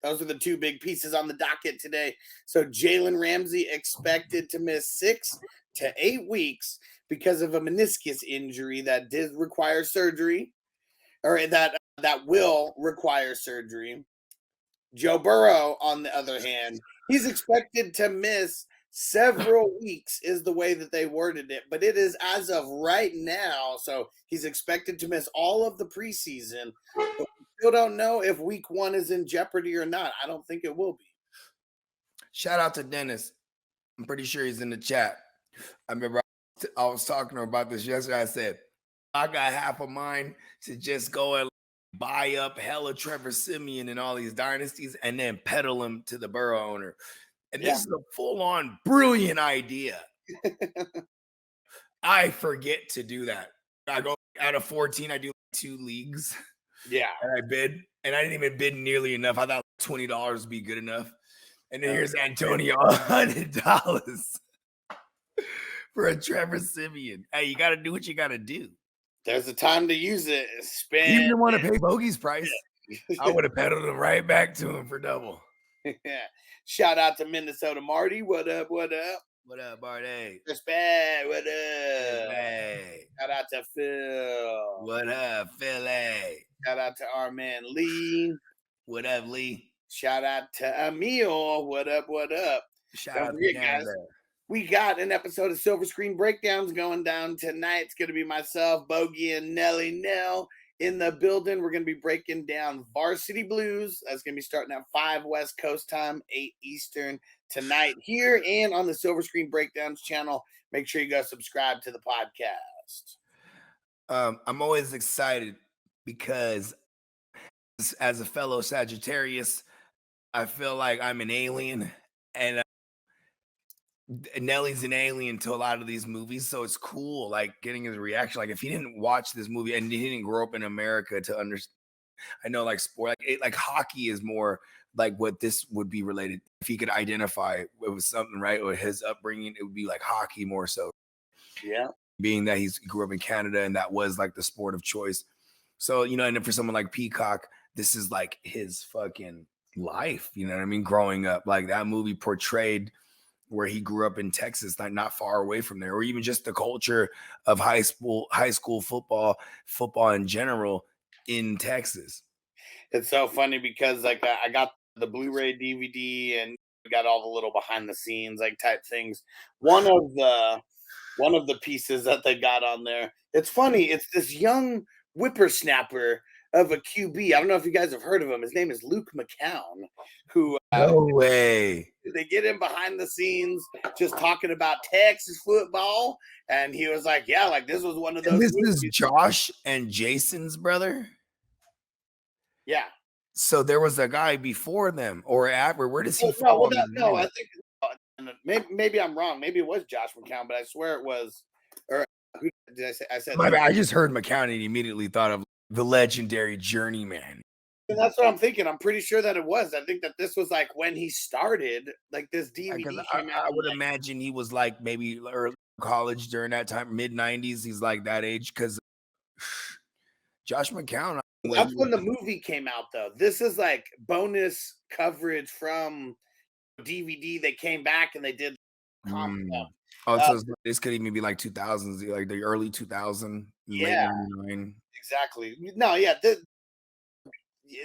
Those are the two big pieces on the docket today. So Jalen Ramsy expected to miss 6 to 8 weeks because of a meniscus injury that did require surgery, or that will require surgery. Joe Burrow, on the other hand, he's expected to miss several weeks, is the way that they worded it, but it is as of right now. So he's expected to miss all of the preseason. But we still don't know if week 1 is in jeopardy or not. I don't think it will be. Shout out to Dennis. I'm pretty sure he's in the chat. I remember I was talking to him about this yesterday. I said, I got half a mind to just go and buy up hella Trevor Siemian and all these dynasties and then peddle him to the Burrow owner. And this is a full-on brilliant idea. I forget to do that. I go out of 14, I do 2 leagues. Yeah. And I bid. And I didn't even bid nearly enough. I thought $20 would be good enough. And then here's Antonio, $100 for a Trevor Siemian. Hey, you got to do what you got to do. There's a time to use it. Spend. You didn't want to pay Bogey's price. I would have peddled him right back to him for double. Yeah. Shout out to Minnesota Marty. What up? What up? What up, Marty? Respect. What up? Hey. Shout out to Phil. What up, Philly? Shout out to our man Lee. What up, Lee? Shout out to Emil. What up? What up? Shout out to guys. We got an episode of Silver Screen Breakdowns going down tonight. It's going to be myself, Bogey, and Nelly Nell in the building. We're going to be breaking down Varsity Blues. That's going to be starting at 5 West Coast time, 8 Eastern tonight here and on the Silver Screen Breakdowns channel. Make sure you go subscribe to the podcast. I'm always excited because as a fellow Sagittarius, I feel like I'm an alien, and Nelly's an alien to a lot of these movies, so it's cool, like getting his reaction. Like if he didn't watch this movie and he didn't grow up in America to understand, I know like sport, like hockey is more like what this would be related. If he could identify it was something, right, or his upbringing, it would be like hockey more so. Yeah, being that he grew up in Canada and that was like the sport of choice. So and then for someone like Peacock, this is like his fucking life. You know what I mean? Growing up, like that movie portrayed where he grew up in Texas, like not far away from there, or even just the culture of high school football in general in Texas. It's so funny because like I got the Blu-ray DVD and got all the little behind the scenes like type things. One of the pieces that they got on there, it's funny. It's this young whippersnapper of a QB. I don't know if you guys have heard of him. His name is Luke McCown, who no way. They get him behind the scenes just talking about Texas football. And he was like, yeah, like this was one of those. And this is Josh and Jason's brother? Yeah. So there was a guy before them or after. Where does he fall? No, I think maybe I'm wrong. Maybe it was Josh McCown, but I swear it was. Or who did I say? I said my bad. I just heard McCown and immediately thought of the legendary Journeyman. And that's what I'm thinking. I'm pretty sure that it was. I think that this was like when he started, like this DVD came out. I would imagine he was like maybe early college during that time, mid 90s. He's like that age because Josh McCown. That's when the movie came out, though. This is like bonus coverage from DVD. They came back and they did. So this could even be like 2000s, like the early 2000s. Yeah, exactly. No, yeah.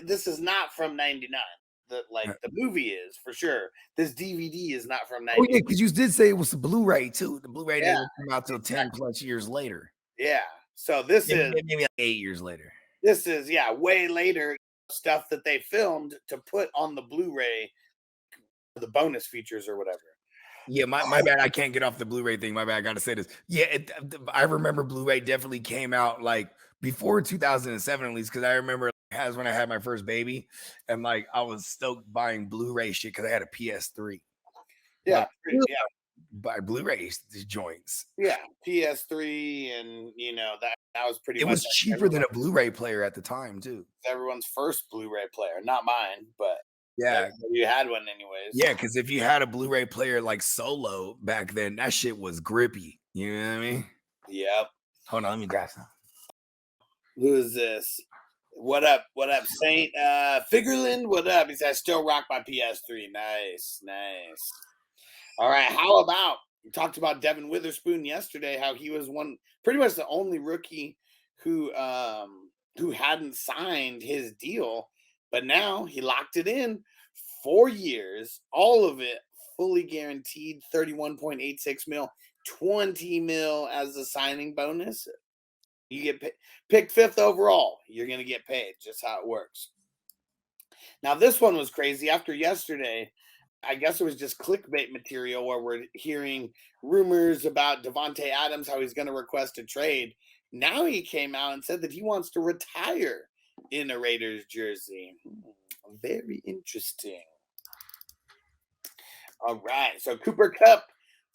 This is not from 99. The movie is for sure. This DVD is not from 99. Oh yeah, because you did say it was the Blu-ray too. The Blu-ray didn't come out till 10 plus years later. Yeah. So this is maybe like 8 years later. This is way later stuff that they filmed to put on the Blu-ray, the bonus features or whatever. Yeah, my bad. I can't get off the Blu-ray thing. My bad. I got to say this. Yeah, I remember Blu-ray definitely came out like before 2007 at least, because I remember as when I had my first baby, and like I was stoked buying Blu-ray shit because I had a PS3. Yeah, buy Blu-ray joints. Yeah, PS3, and that was pretty. It was cheaper than a Blu-ray player at the time too. Everyone's first Blu-ray player, not mine, but. Yeah, you had one anyways. Yeah, because if you had a Blu-ray player like Solo back then, that shit was grippy. You know what I mean? Yep. Hold on, let me grab some. Who is this? What up? What up, Saint Figureland? What up? He said, I still rock my PS3. Nice, nice. All right. How about we talked about Devin Witherspoon yesterday? How he was pretty much the only rookie who hadn't signed his deal, but now he locked it in 4 years, all of it fully guaranteed, 31.86 mil, 20 mil as a signing bonus. You get picked 5th overall. You're going to get paid. Just how it works. Now, this one was crazy. After yesterday, I guess it was just clickbait material where we're hearing rumors about Devontae Adams, how he's going to request a trade. Now he came out and said that he wants to retire in a Raiders jersey. Very interesting. All right. So Cooper Kupp,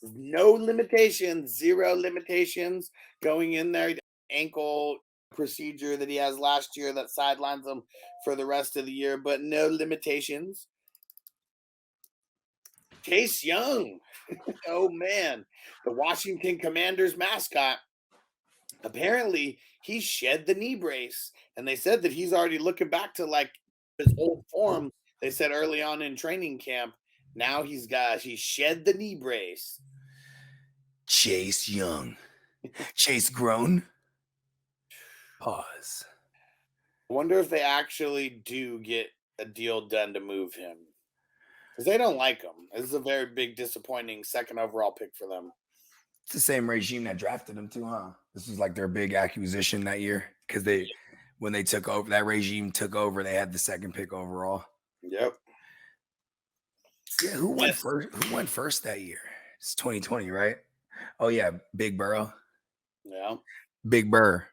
no limitations, 0 limitations going in there. Ankle procedure that he has last year that sidelines him for the rest of the year, but no limitations. Chase Young. Oh, man. The Washington Commanders mascot. Apparently, he shed the knee brace, and they said that he's already looking back to like his old form. They said early on in training camp. Now he shed the knee brace. Chase Young. Chase grown. Pause. I wonder if they actually do get a deal done to move him. Because they don't like him. This is a very big, disappointing 2nd overall pick for them. It's the same regime that drafted him too, huh? This was like their big acquisition that year because when they took over, that regime took over, they had the 2nd pick overall. Yep. Yeah, who went first? Who went first that year? It's 2020, right? Oh yeah, Big Burrow. Yeah. Big Burr.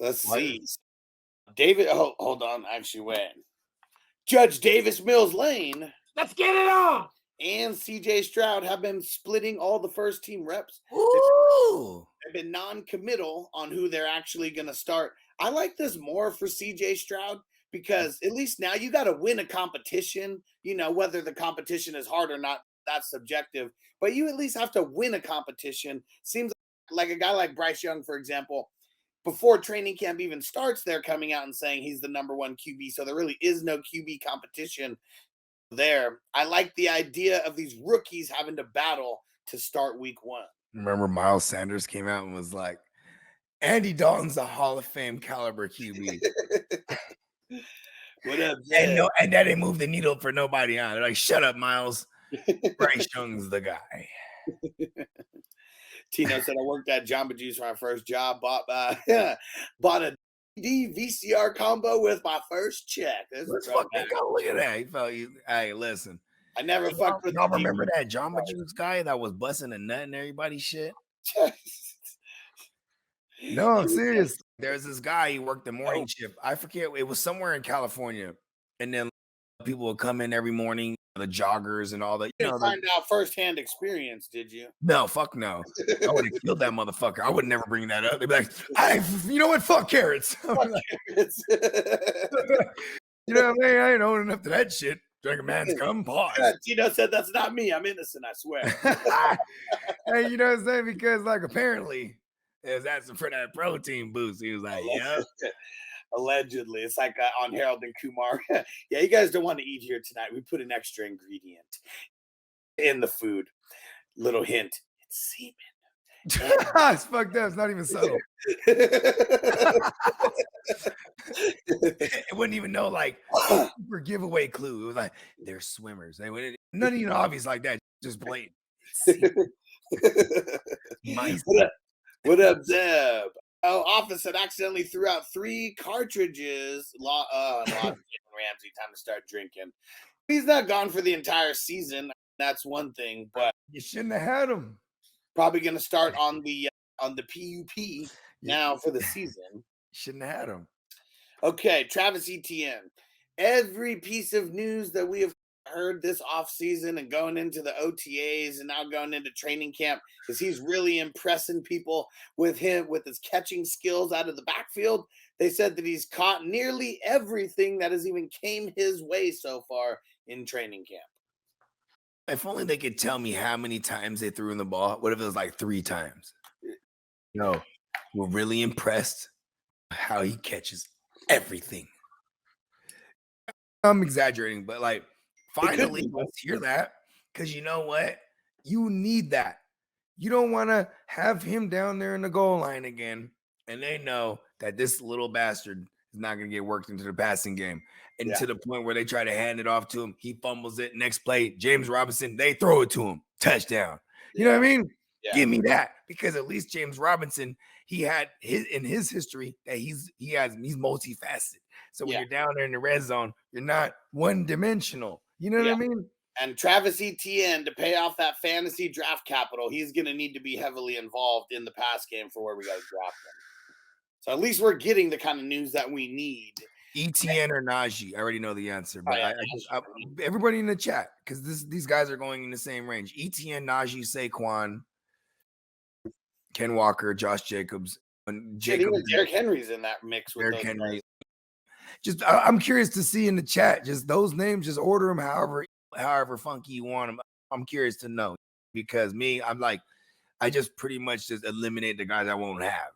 Let's see. David, hold on. Actually, wait. Judge Davis Mills Lane. Let's get it on. And CJ Stroud have been splitting all the first team reps. Ooh. They've been non-committal on who they're actually going to start. I like this more for CJ Stroud because at least now you got to win a competition. You know, whether the competition is hard or not, that's subjective. But you at least have to win a competition. Seems like a guy like Bryce Young, for example, before training camp even starts, they're coming out and saying he's the number 1 QB. So there really is no QB competition there. I like the idea of these rookies having to battle to start week 1. Remember Miles Sanders came out and was like, Andy Dalton's a Hall of Fame caliber QB. What up, and that didn't move the needle for nobody on. They're like, shut up, Miles. Bryce Young's the guy. Tino said, I worked at Jamba Juice for my first job, bought a DVD VCR combo with my first check. Let's fucking go. Look at that. He felt you. Hey, listen. I never fucked with y'all remember that Jamba Juice guy that was busting a nut and everybody's shit? No, I'm serious. There's this guy, he worked the morning shift. I forget, it was somewhere in California. And then people would come in every morning, the joggers and all that. You didn't find out firsthand experience, did you? No, fuck no. I would have killed that motherfucker. I would never bring that up. They'd be like, you know what? Fuck carrots. Fuck carrots. You know what I mean? I ain't old enough to that shit. Drink a man's cum, pause. Tino said, that's not me. I'm innocent, I swear. Hey, you know what I'm saying? Because like apparently it was asking for that protein boost. He was like, yeah. Allegedly. It's like on Harold and Kumar. Yeah, you guys don't want to eat here tonight. We put an extra ingredient in the food. Little hint. It's semen. It's fucked up. It's not even subtle. It wouldn't even know like super giveaway clue. It was like they're swimmers. They wouldn't nothing even obvious like that. Just blatant. What up, Zeb? Oh, office had accidentally threw out 3 cartridges. Ramsy, time to start drinking. He's not gone for the entire season. That's one thing, but you shouldn't have had him. Probably going to start on the PUP now for the season. Shouldn't have had him. Okay, Travis Etienne. Every piece of news that we have heard this offseason and going into the OTAs and now going into training camp is he's really impressing people with his catching skills out of the backfield. They said that he's caught nearly everything that has even came his way so far in training camp. If only they could tell me how many times they threw in the ball. What if it was like 3 times? No, we're really impressed how he catches. everything. I'm exaggerating, but like, finally, be, let's hear that. Because you know what? You need that. You don't want to have him down there in the goal line again. And they know that this little bastard is not going to get worked into the passing game. And to the point where they try to hand it off to him, he fumbles it. Next play, James Robinson, they throw it to him. Touchdown. You know what I mean? Yeah. Give me that. Because at least James Robinson, he had in his history that he's multifaceted. So when you're down there in the red zone, you're not one-dimensional. You know what I mean? And Travis Etienne, to pay off that fantasy draft capital, he's going to need to be heavily involved in the pass game for where we got to draft him. So at least we're getting the kind of news that we need. Etienne or Najee? I already know the answer, but everybody in the chat, because these guys are going in the same range. Etienne, Najee, Saquon, Ken Walker, Josh Jacobs, and Even Derrick Henry's in that mix with Derrick Henry. Just I'm curious to see in the chat, just those names, just order them however funky you want them. I'm curious to know, because I'm like, I just pretty much just eliminate the guys I won't have.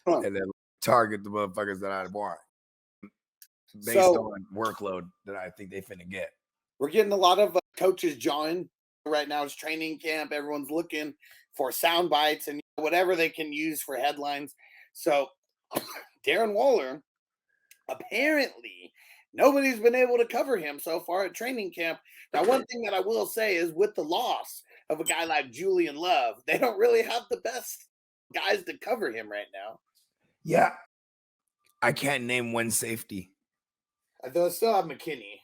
And then target the motherfuckers that I want based on workload that I think they finna get. We're getting a lot of coaches join right now. It's training camp. Everyone's looking for sound bites and whatever they can use for headlines. So Darren Waller, apparently nobody's been able to cover him so far at training camp. Now, one thing that I will say is, with the loss of a guy like Julian Love, they don't really have the best guys to cover him right now. Yeah. I can't name one safety. They'll still have McKinney.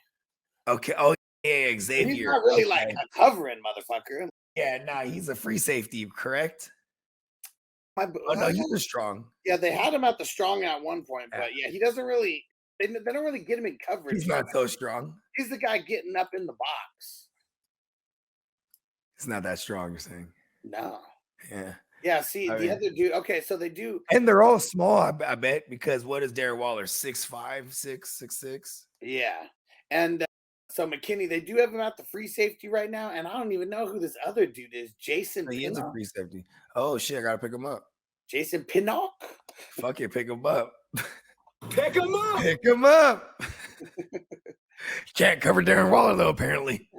Okay. Oh, yeah, Xavier. He's not really like a covering motherfucker. Yeah, nah, he's a free safety, correct? No, he's a strong. Yeah, they had him at the strong at one point, but he doesn't really. They don't really get him in coverage. He's not so strong. He's the guy getting up in the box. It's not that strong, you're saying? No. Yeah. Yeah, see, the other dude. Okay, so they do. And they're all small, I bet, because what is Darren Waller? 6'5", 6'6"? Yeah. And so McKinney, they do have him at the free safety right now, and I don't even know who this other dude is. Jason He is a free safety. Oh, shit, I got to pick him up. Jason Pinnock? Fuck it, pick him up. Pick him up! Pick him up! Can't cover Darren Waller, though, apparently.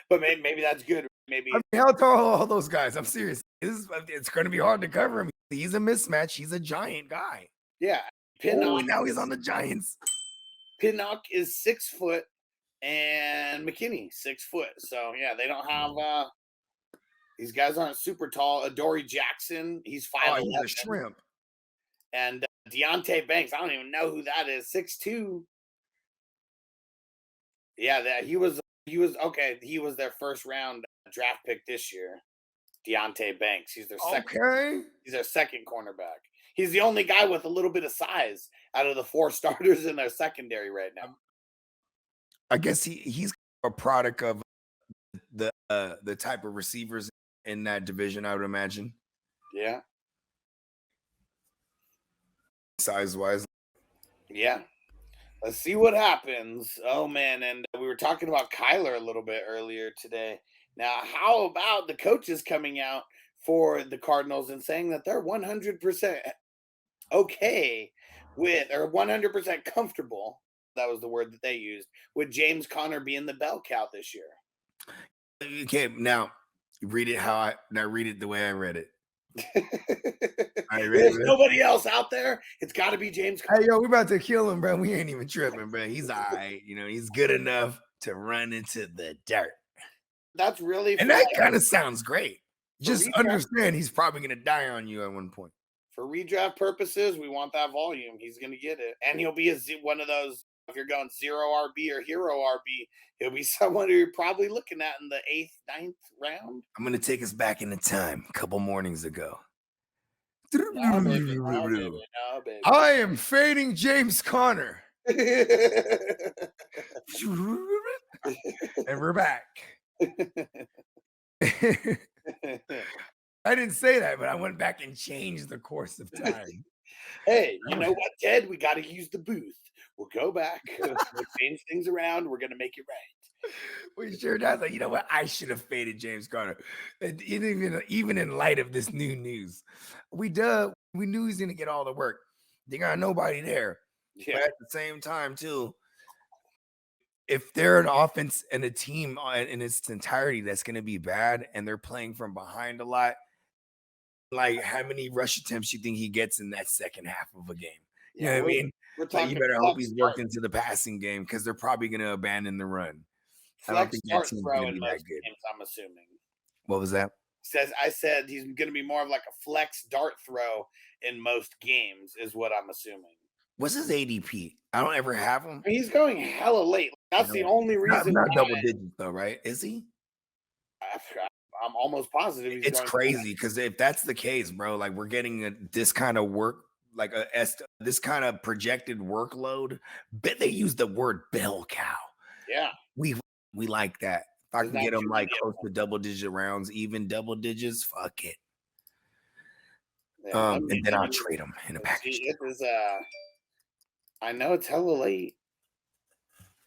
But maybe that's good. Maybe. I mean, how tall are all those guys? I'm serious. It's going to be hard to cover him. He's a mismatch. He's a giant guy. Yeah. Pinnock. Now he's on the Giants. Pinnock is 6 foot and McKinney 6 foot. So, yeah, they don't have these guys aren't super tall. Adoree Jackson, he's 5'11". He's a shrimp. And Deontay Banks, I don't even know who that is. 6'2". Yeah, he was okay. He was their first round draft pick this year. Deontay Banks. He's their second. He's their second cornerback. He's the only guy with a little bit of size out of the 4 starters in their secondary right now. I guess he's a product of the type of receivers in that division, I would imagine. Yeah. Size-wise. Yeah. Let's see what happens. Oh, man. And we were talking about Kyler a little bit earlier today. Now, how about the coaches coming out for the Cardinals and saying that they're 100% okay with, or 100% comfortable, that was the word that they used, with James Conner being the bell cow this year? Okay, now read it the way I read it. There's nobody else out there. It's got to be James Conner. Hey, yo, we're about to kill him, bro. We ain't even tripping, bro. He's all right. He's good enough to run into the dirt. That's really and that kind of sounds great. Just understand he's probably going to die on you at one point. For redraft purposes, we want that volume. He's going to get it. And he'll be one of those, if you're going 0 RB or hero RB, he'll be someone who you're probably looking at in the 8th, 9th round. I'm going to take us back into time a couple mornings ago. No, baby. I am fading James Conner. And we're back. I didn't say that, but I went back and changed the course of time. Hey, you know what, Ted? We got to use the booth. We'll go back. We'll change things around. We're going to make it right. We sure does. Like, you know what? I should have faded James Conner. Even in light of this new news, we knew he's going to get all the work. They got nobody there. Yeah. But at the same time, too, if they're an offense and a team in its entirety that's going to be bad and they're playing from behind a lot, like how many rush attempts you think he gets in that second half of a game? You know what I mean? We're Like, talking you better hope flex he's worked start, into the passing game because they're probably going to abandon the run. I don't flex think that start team's throw going to in be most that good. games, I'm assuming. What was that? I said he's going to be more of like a flex dart throw in most games, is what I'm assuming. What's his ADP? I don't ever have him. He's going hella late. That's the only reason. Not double digits though, right? Is he? I'm almost positive he's It's going crazy because if that's the case, bro, like we're getting this kind of work, like this kind of projected workload. Bet they use the word bell cow. Yeah, we like that. If I Is can that get him true? like Yeah. close to double digit rounds, even double digits, fuck it. Yeah, And then I'll trade him in a let's package. see, it is I know it's hella late.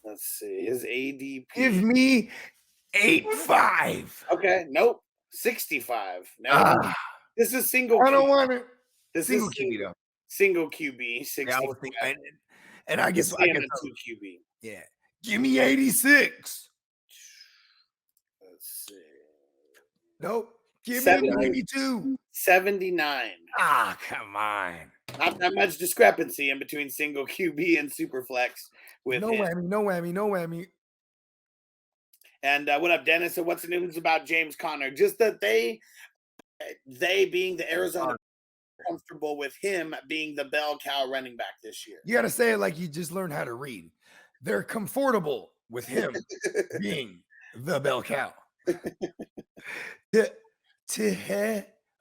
Let's see his ADP. Give me 8.5. Okay, nope, 65. No, this is single. I don't QB. want it. This Single is QB though. single QB. 65. Yeah, I was thinking, and I guess a 2 QB. yeah. Give me 86. Let's see. Nope. Give me 92. 79. Ah, come on. Not that much discrepancy in between single QB and superflex with No him. whammy, no whammy. And what up, Dennis? So what's the news about James Conner? Just that they being the Arizona comfortable with him being the bell cow running back this year. You got to say it like you just learned how to read. They're comfortable with him being the bell cow.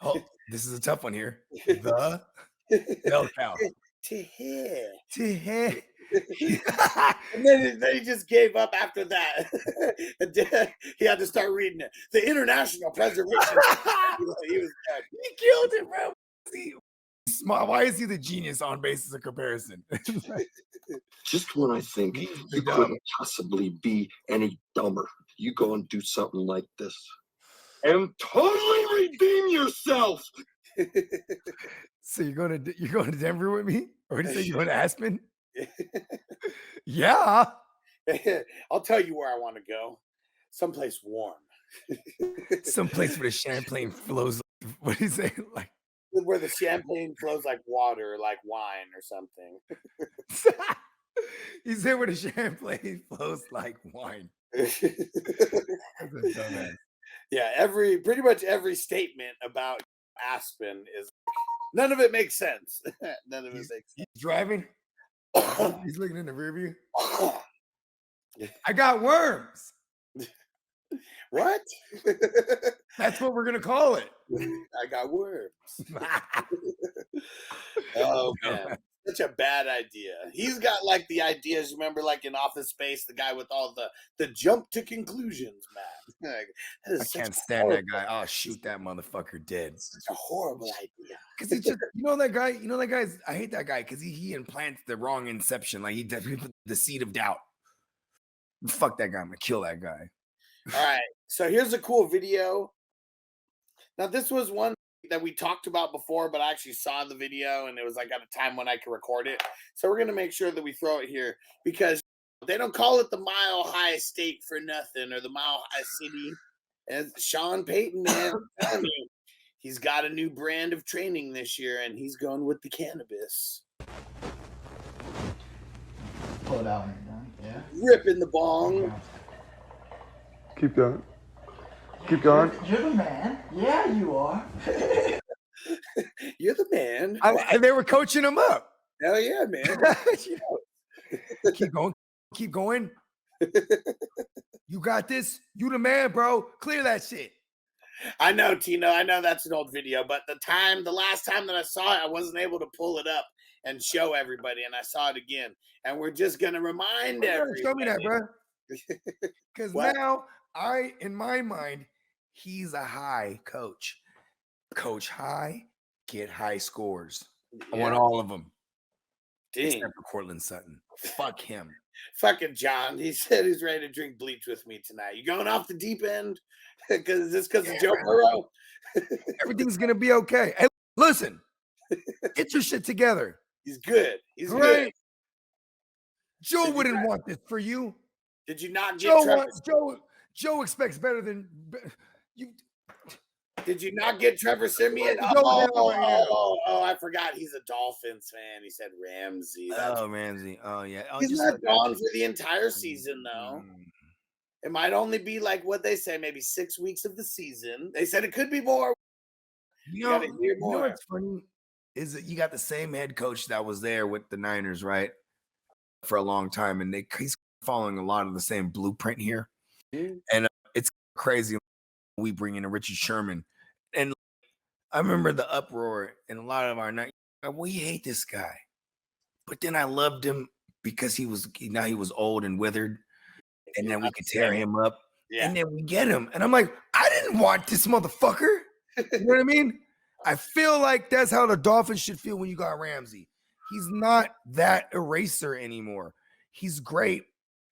Oh, this is a tough one here. The bell cow. And then he just gave up after that. He had to start reading it. The International Preservation. He was dead. He killed it, bro. Why is he the genius on basis of comparison? Just when I think you couldn't possibly be any dumber, you go and do something like this and totally redeem yourself. So you're going to Denver with me, or did you say you're going to Aspen? Yeah. I'll tell you where I want to go. Someplace warm. Someplace where the champagne flows. What do you say? Like where the champagne flows like water, like wine or something. He said where the champagne flows like wine. Yeah, pretty much every statement about Aspen is none of it makes sense. None of it makes sense. He's driving. He's looking in the rear view. I got worms. What? That's what we're gonna call it. I got worms. Oh man, such a bad idea. He's got like the ideas. Remember, like in Office Space, the guy with all the jump to conclusions, man. Like, I can't stand that guy. I'll shoot that motherfucker dead. Such a horrible idea. Because he just, that guy. I hate that guy because he implants the wrong inception. Like he definitely put the seed of doubt. Fuck that guy. I'm gonna kill that guy. All right. So here's a cool video. Now, this was one that we talked about before, but I actually saw the video and it was like at a time when I could record it. So we're going to make sure that we throw it here because they don't call it the Mile High State for nothing or the Mile High City. And Sean Payton, man, I'm telling you, he's got a new brand of training this year and he's going with the cannabis. Pull it out, yeah. Ripping the bong. Keep going. Keep going. You're the man. Yeah, you are. You're the man. They were coaching him up. Hell yeah, man. Keep going. Keep going. You got this. You the man, bro. Clear that shit. I know, Tino. I know that's an old video, but the last time that I saw it, I wasn't able to pull it up and show everybody, and I saw it again. And we're just gonna remind everybody. Show me that, bro. Because now in my mind, he's a high coach. Coach high, get high scores. Yeah. I want all of them. Dang. Except for Cortland Sutton. Fuck him. Fucking John. He said he's ready to drink bleach with me tonight. You going off the deep end? Because of Joe Burrow? Everything's gonna be okay. Hey, listen, get your shit together. He's good. He's Right? good. Joe Did you wouldn't not- want this for you. Did you not get Joe, Trevor? Joe expects better than you. Did you not get Trevor Simeon? Joe down right now. I forgot. He's a Dolphins fan. He said Ramsey. That's Ramsy. Oh yeah. Oh, he's just not like- gone for the entire season though. Mm. It might only be like what they say, maybe 6 weeks of the season. They said it could be more. You gotta know, hear you know more. what's funny is that you got the same head coach that was there with the Niners, right, for a long time, and he's following a lot of the same blueprint here. Mhm. And it's crazy. We bring in a Richard Sherman, and I remember the uproar in a lot of our night. We hate this guy, but then I loved him because he was old and withered, and then we could tear him up. Yeah. And then we get him. And I'm like, I didn't want this motherfucker. You know what I mean? I feel like that's how the Dolphins should feel when you got Ramsey. He's not that eraser anymore. He's great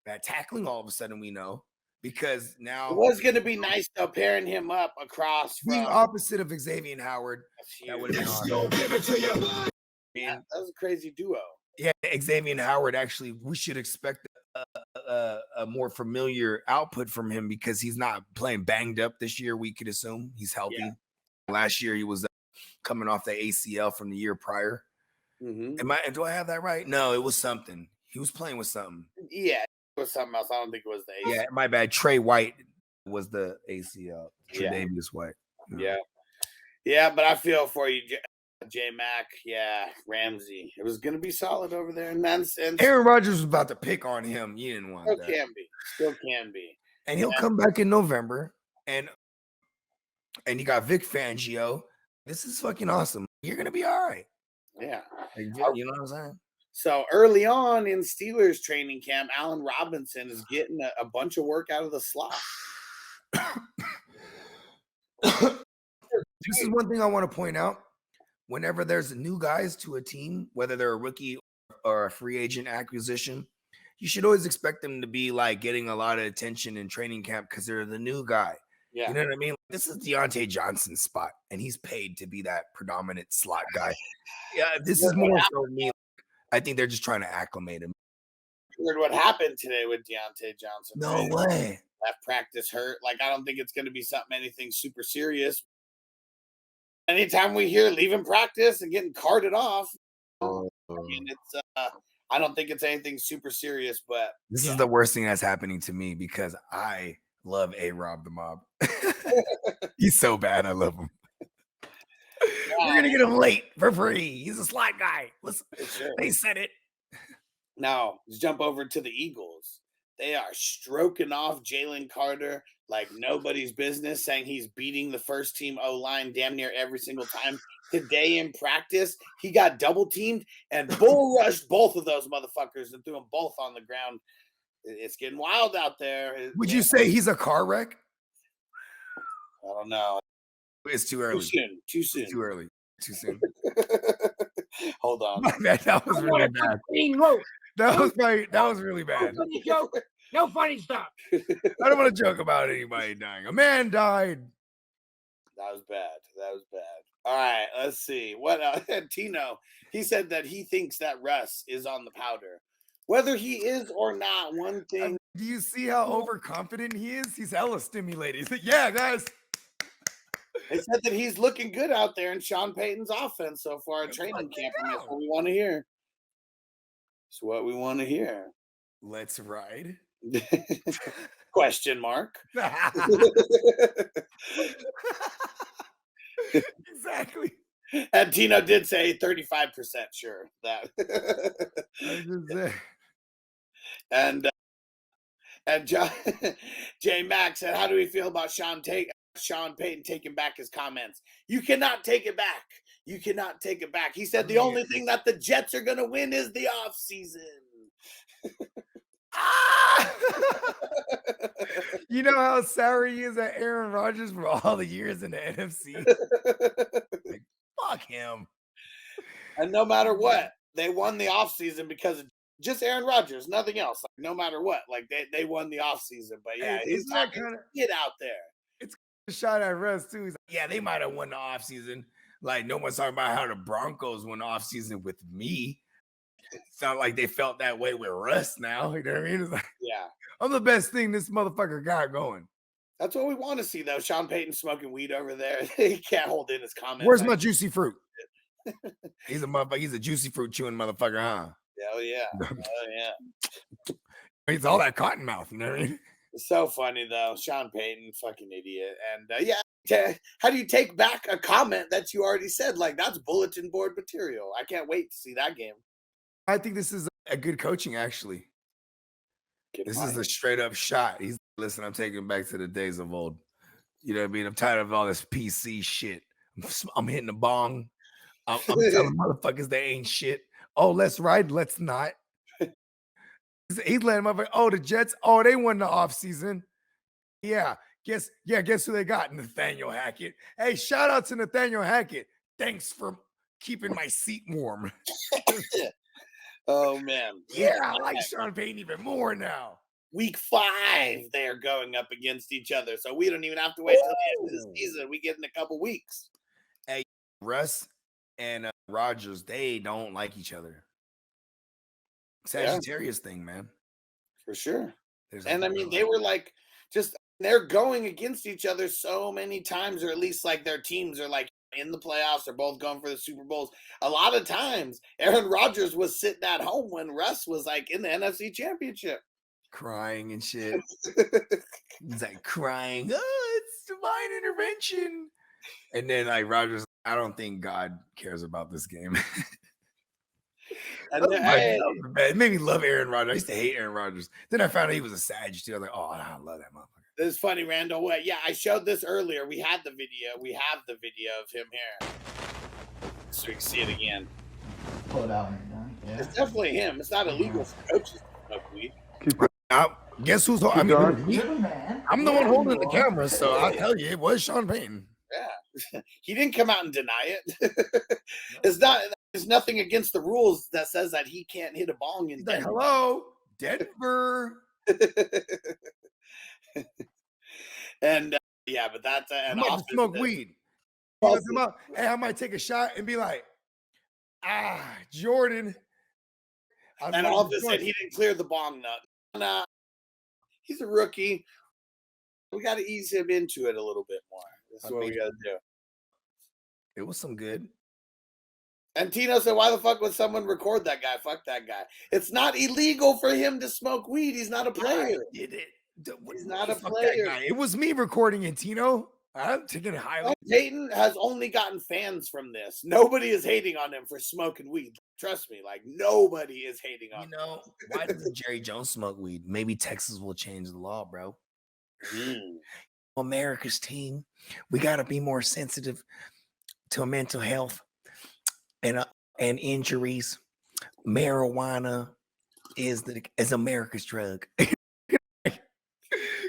at tackling, all of a sudden, we know, because now It was going to be nice though, pairing him up across being from. opposite of Xavier Howard. That would have been awesome. Yeah, that was a crazy duo. Yeah, Xavier Howard, actually, we should expect a more familiar output from him because he's not playing banged up this year. We could assume he's healthy. Yeah. Last year, he was coming off the ACL from the year prior. Mm-hmm. Do I have that right? No, it was something. He was playing with something. Yeah, it was something else. I don't think it was the ACL. Yeah, my bad. Trey White was the ACL. Yeah. Tre'Davious White. Yeah, but I feel for you, J Mac. Yeah, Ramsey. It was going to be solid over there in that sense. Aaron Rodgers was about to pick on him. You didn't want Still that. Still can be. And he'll come back in November. And you got Vic Fangio. This is fucking awesome. You're gonna be all right. Yeah. You know what I'm saying? So early on in Steelers training camp, Allen Robinson is getting a bunch of work out of the slot. This is one thing I want to point out. Whenever there's new guys to a team, whether they're a rookie or a free agent acquisition, you should always expect them to be like getting a lot of attention in training camp because they're the new guy. Yeah. You know what I mean? This is Deontay Johnson's spot, and he's paid to be that predominant slot guy. Yeah, this is more so me. I think they're just trying to acclimate him. Heard what happened today with Deontay Johnson. No way. That practice hurt. Like, I don't think it's going to be anything super serious. Anytime we hear leaving practice and getting carted off, I mean, it's I don't think it's anything super serious, but This is the worst thing that's happening to me because I love A-Rob the Mob. He's so bad. I love him. We're going to get him late for free. He's a slot guy. Listen, Sure. they said it. Now, let's jump over to the Eagles. They are stroking off Jalen Carter like nobody's business, saying he's beating the first team O-line damn near every single time. Today in practice, he got double teamed and bull rushed both of those motherfuckers and threw them both on the ground. It's getting wild out there. Would you say he's a car wreck? I don't know. It's too early. Too soon. Too early. Too soon. Hold on. My bad. That was really bad. That was really bad. No funny stuff. I don't want to joke about anybody dying. A man died. That was bad. All right, let's see. What Tino, he said that he thinks that Russ is on the powder. Whether he is or not, one thing. Do you see how overconfident he is? He's hella stimulated. He's like, yeah, guys. They said that he's looking good out there in Sean Payton's offense so far at training camp, and that's what we want to hear. It's what we want to hear. Let's ride. Question mark. Exactly. And Tino did say 35% sure that. I just say. And J Max said, "How do we feel about Sean Payton taking back his comments? You cannot take it back. You cannot take it back." He said the only thing that the Jets are going to win is the offseason. You know how sour he is at Aaron Rodgers for all the years in the NFC? Like, fuck him. And no matter what, they won the offseason because of just Aaron Rodgers, nothing else. Like, no matter what, like they won the offseason. But yeah, he's not going to get out there. It's a shot at Russ too. He's like, yeah, they might have won the offseason. Like, no one's talking about how the Broncos won the offseason with me. It's not like they felt that way with Russ now. You know what I mean? It's like, Yeah. I'm the best thing this motherfucker got going. That's what we want to see, though. Sean Payton smoking weed over there. He can't hold in his comments. Where's my juicy fruit? He's a motherfucker. He's a juicy fruit chewing motherfucker, huh? Hell yeah. Oh, yeah. He's all that cotton mouth. You know what I mean? It's so funny, though. Sean Payton, fucking idiot. And how do you take back a comment that you already said? Like, that's bulletin board material. I can't wait to see that game. I think this is a good coaching, actually. This is a straight up shot. He's listen, I'm taking back to the days of old. You know what I mean? I'm tired of all this PC shit. I'm hitting the bong. I'm telling motherfuckers they ain't shit. Oh, let's ride. Let's not. He's letting motherfuckers. Oh, the Jets. Oh, they won the offseason. Yeah. Guess who they got? Nathaniel Hackett. Hey, shout out to Nathaniel Hackett. Thanks for keeping my seat warm. Oh, man. Yeah, I like Sean Payton even more now. Week 5, they're going up against each other. So we don't even have to wait till the end of the season. We get in a couple weeks. Hey, Russ and Rodgers, they don't like each other. Sagittarius thing, man. For sure. And I mean, they were like, they're going against each other so many times, or at least like their teams are like in the playoffs. They're both going for the Super Bowls. A lot of times, Aaron Rodgers was sitting at home when Russ was like in the NFC Championship. Crying and shit. He's like crying. Oh, it's divine intervention. And then like Rodgers, I don't think God cares about this game. And it made me love Aaron Rodgers. I used to hate Aaron Rodgers. Then I found out he was a Sag too. I was like, oh, I love that motherfucker. This is funny, Randall. Yeah, I showed this earlier. We had the video. We have the video of him here. So we can see it again. Pull it out when you're done. Yeah. It's definitely him. It's not illegal for coaches to smoke weed. Guess who's I mean, You're the man. I'm the one holding the camera, so I'll tell you, it was Sean Payton. Yeah. He didn't come out and deny it. There's nothing against the rules that says that he can't hit a bong in Denver. Hello, Denver. And but that's I'm about to smoke weed. Hey, I might take a shot and be like, Jordan. And Office said he didn't clear the bong nut. Nah, he's a rookie. We got to ease him into it a little bit more. That's what we got to do. It was some good. And Tino said, why the fuck would someone record that guy? Fuck that guy. It's not illegal for him to smoke weed. He's not a player. I did it. He's not a player. It was me recording it, Tino. I'm taking it highly. Peyton has only gotten fans from this. Nobody is hating on him for smoking weed. Trust me, like nobody is hating on him. Why doesn't Jerry Jones smoke weed? Maybe Texas will change the law, bro. America's team, we got to be more sensitive to mental health and injuries. Marijuana is America's drug.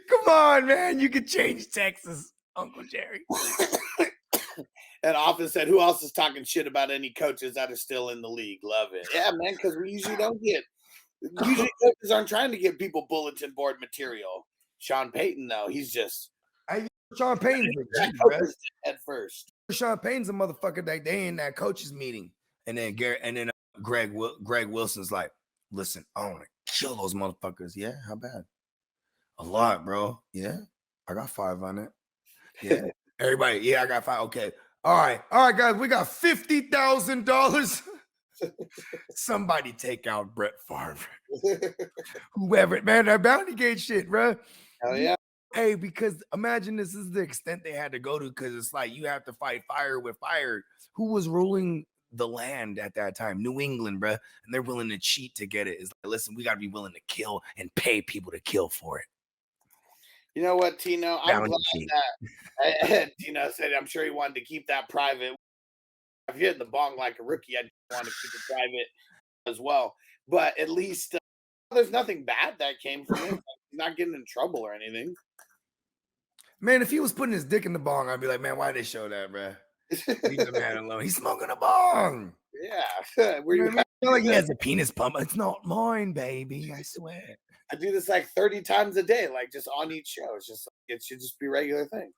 Come on, man. You can change Texas, Uncle Jerry. And Office said, who else is talking shit about any coaches that are still in the league? Love it. Yeah, man, because we usually usually coaches aren't trying to give people bulletin board material. Sean Payton, though, he's just. Sean Payton's at first. Sean Payton's a motherfucker that they in that coaches meeting. And then Greg Wilson's like, listen, I want to kill those motherfuckers. Yeah, how bad? A lot, bro. Yeah, I got 5 on it. Yeah, everybody. Yeah, I got 5. Okay. All right, guys. We got $50,000. Somebody take out Brett Favre. Whoever, man, that bounty gate shit, bro. Hell yeah. Hey, because imagine this is the extent they had to go to, because it's like you have to fight fire with fire. Who was ruling the land at that time? New England, bro. And they're willing to cheat to get it. It's like, listen, we got to be willing to kill and pay people to kill for it. You know what, Tino? I'm glad that Tino said I'm sure he wanted to keep that private. If you're hitting the bong like a rookie, I want to keep it private as well. But at least there's nothing bad that came from him. He's not getting in trouble or anything. Man, if he was putting his dick in the bong, I'd be like, man, why'd they show that, bro? Leave the man alone. He's smoking a bong. Yeah. Like he has a penis pump. It's not mine, baby. I swear. I do this like 30 times a day, like just on each show. It should just be a regular thing.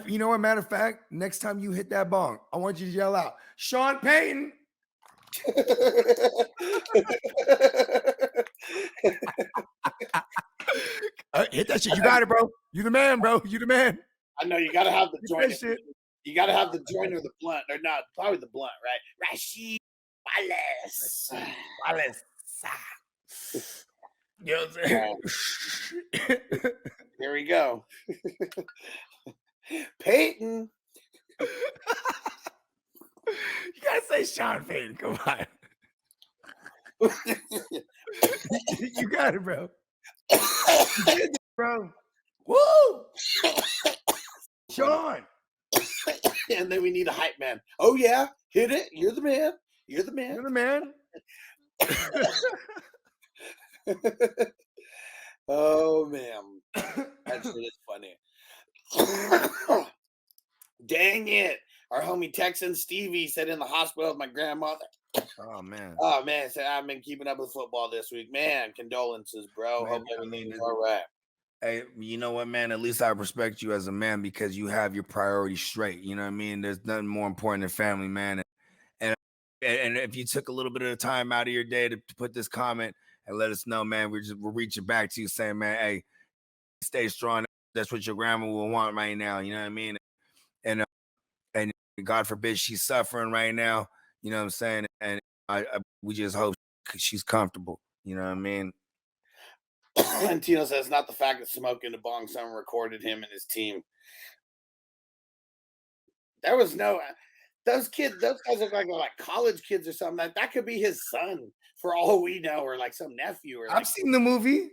You know what, matter of fact, next time you hit that bong, I want you to yell out, Sean Payton. Hit that shit. You got it, bro. You the man, bro. You the man. I know you gotta have the Hit joint. that shit. You gotta have the joint or the blunt, or not? Probably the blunt, right? Rashid Wallace. You know what I'm saying? Here we go. Peyton. You gotta say Sean Payton. Come on. You got it, bro. You did it, bro. Woo! Sean. And then we need a hype man. Oh yeah, hit it. You're the man. You're the man. You're the man. Oh man, that shit is funny. Dang it! Our homie Texan Stevie said in the hospital with my grandmother. Oh man. Oh man, said I've been keeping up with football this week. Man, condolences, bro. Man, Hope everything's all right. Hey, you know what, man? At least I respect you as a man because you have your priorities straight. You know what I mean? There's nothing more important than family, man. And if you took a little bit of time out of your day to put this comment and let us know, man, we're reaching back to you saying, man, hey, stay strong. That's what your grandma will want right now. You know what I mean? And God forbid she's suffering right now. You know what I'm saying? And we just hope she's comfortable. You know what I mean? And Tino says, not the fact that Smoking the Bong someone recorded him and his team. There was no those guys look like college kids or something. That could be his son for all we know, or like some nephew. Or I've seen the movie.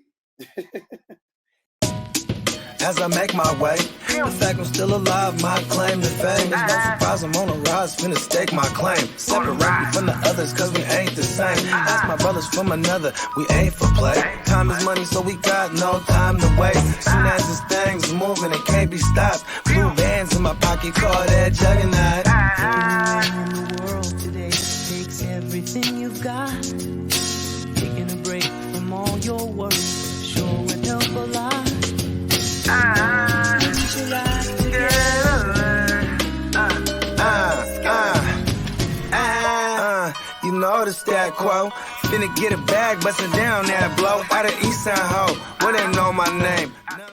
As I make my way, the fact I'm still alive, my claim to fame. It's no surprise I'm on a rise, finna stake my claim. Separate me from the others, cause we ain't the same. Ask my brothers from another, we ain't for play. Time is money, so we got no time to waste. Soon as this thing's moving, it can't be stopped. Blue bands in my pocket, call that juggernaut. Anywhere in the world today takes everything you've got. Taking a break from all your work sure would help a lot. You know the stat quo. Finna get a bag, bustin' down that blow. Out of Eastside Ho, where they know my name.